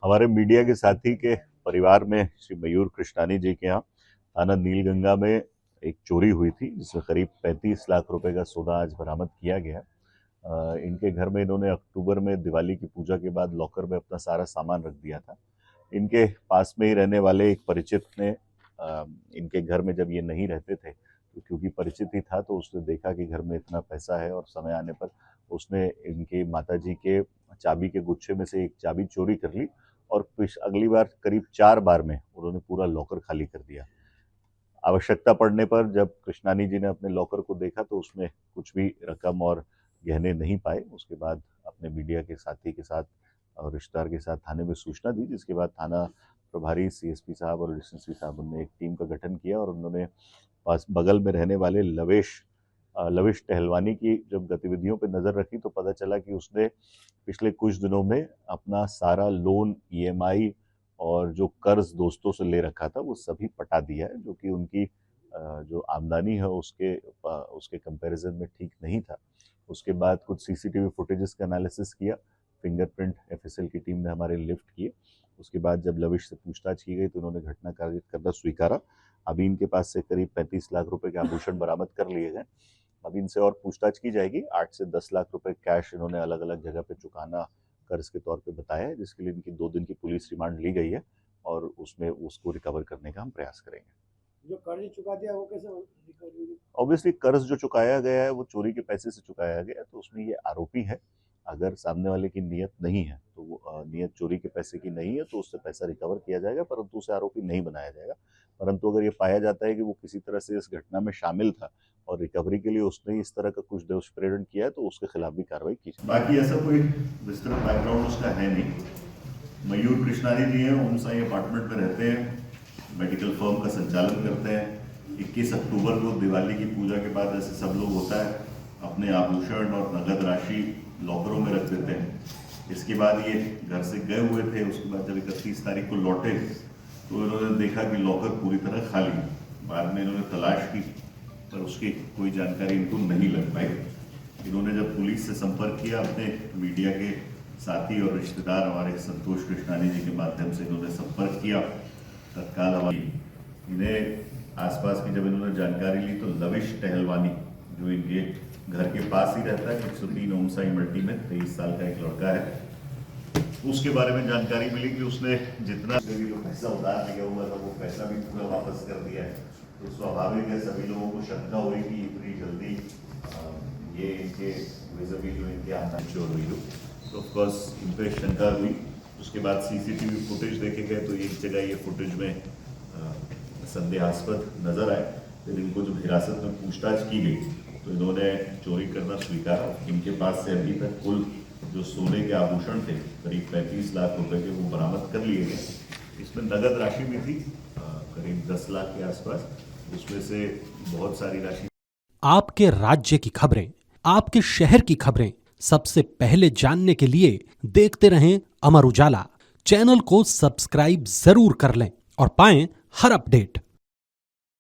हमारे मीडिया के साथी के परिवार में श्री मयूर कृष्णानी जी के यहाँ थाना नीलगंगा में एक चोरी हुई थी, जिसमें करीब 35 लाख रुपए का सोना आज बरामद किया गया। इनके घर में इन्होंने अक्टूबर में दिवाली की पूजा के बाद लॉकर में अपना सारा सामान रख दिया था। इनके पास में ही रहने वाले एक परिचित ने इनके घर में, जब ये नहीं रहते थे, तो क्योंकि परिचित ही था, तो उसने देखा कि घर में इतना पैसा है और समय आने पर उसने इनके माताजी के चाबी के गुच्छे में से एक चाबी चोरी कर ली और अगली बार करीब 4 बार में उन्होंने पूरा लॉकर खाली कर दिया। आवश्यकता पड़ने पर जब कृष्णानी जी ने अपने लॉकर को देखा तो उसमें कुछ भी रकम और गहने नहीं पाए। उसके बाद अपने मीडिया के साथी के साथ और रिश्तेदार के साथ थाने में सूचना दी, जिसके बाद थाना प्रभारी सीएसपी साहब और एसएसपी साहब ने एक टीम का गठन किया और उन्होंने पास बगल में रहने वाले लविश टहलवानी की जब गतिविधियों पर नज़र रखी तो पता चला कि उसने पिछले कुछ दिनों में अपना सारा लोन, ईएमआई और जो कर्ज दोस्तों से ले रखा था वो सभी पटा दिया है, जो कि उनकी जो आमदनी है उसके कंपैरिजन में ठीक नहीं था। उसके बाद कुछ सीसीटीवी फुटेजेस का एनालिसिस किया, फिंगरप्रिंट एफएसएल की टीम ने हमारे लिफ्ट किए। उसके बाद जब लविश से पूछताछ की गई तो उन्होंने घटना कार्य करना स्वीकारा। अभी इनके पास से करीब 35 लाख रुपए के आभूषण बरामद कर लिए गए। अभी इनसे और पूछताछ की जाएगी। 8 से 10 लाख रुपए कैश इन्होंने अलग अलग जगह पे चुकाना कर्ज के तौर पे बताया है, जिसके लिए इनकी 2 दिन की पुलिस रिमांड ली गई है और उसमें उसको रिकवर करने का हम प्रयास करेंगे। जो कर्ज चुका दिया वो कैसे रिकवरी हुई? ऑब्वियसली कर्ज जो चुकाया गया है वो चोरी के पैसे से चुकाया गया है, तो उसमें ये आरोपी है। अगर सामने वाले की नियत नहीं है तो वो नियत चोरी के पैसे की नहीं है तो उससे पैसा रिकवर किया जाएगा, परंतु उसे आरोपी नहीं बनाया जाएगा। परंतु अगर ये पाया जाता है कि वो किसी तरह से इस घटना में शामिल था और रिकवरी के लिए उसने इस तरह का कुछ दुष्प्रेरण किया है तो उसके खिलाफ भी कार्रवाई की जाए। बाकी ऐसा कोई विस्तृत बैकग्राउंड उसका है नहीं। मयूर कृष्णानी जी हैं, ओमसाई अपार्टमेंट में रहते हैं, मेडिकल फर्म का संचालन करते हैं। 21 अक्टूबर को दिवाली की पूजा के बाद ऐसे सब लोग होता है अपने आभूषण और नगद राशि लॉकरों में रख देते हैं। इसके बाद ये घर से गए हुए थे। उसके बाद जब 31 तारीख को लौटे तो इन्होंने देखा कि लॉकर पूरी तरह खाली। बाद में इन्होंने तलाश की पर उसकी कोई जानकारी इनको नहीं लग पाई। इन्होंने जब पुलिस से संपर्क किया, अपने मीडिया के साथी और रिश्तेदार हमारे संतोष कृष्णानी जी के माध्यम से इन्होंने संपर्क किया। तत्काल हमारी इन्हें आसपास की जब इन्होंने जानकारी ली तो लविश टहलवानी, जो इनके घर के पास ही रहता है, 103 ओमसाई मल्टी में 23 साल का एक लड़का है, उसके बारे में जानकारी मिली कि उसने जितना जो पैसा उधार लिया हुआ था वो पैसा भी पूरा वापस कर दिया है। तो स्वाभाविक है सभी लोगों को शंका हुई कि इतनी जल्दी ये इनके विज़िबल जो इनके आमदनी चोर हुई हो, तो ऑफकोर्स इन पर शंका हुई। उसके बाद सीसीटीवी फुटेज देखे गए तो एक जगह ये फुटेज में संदेहास्पद नजर आए। फिर इनको जब हिरासत में पूछताछ की गई तो इन्होंने चोरी करना स्वीकारा। इनके पास से अभी तक कुल जो सोने के आभूषण थे करीब 35 लाख रुपए के वो बरामद कर लिए गए। इसमें नगद राशि भी थी करीब 10 लाख के आसपास, उसमें से बहुत सारी राशि। आपके राज्य की खबरें, आपके शहर की खबरें सबसे पहले जानने के लिए देखते रहें अमर उजाला। चैनल को सब्सक्राइब जरूर कर लें और पाएं हर अपडेट।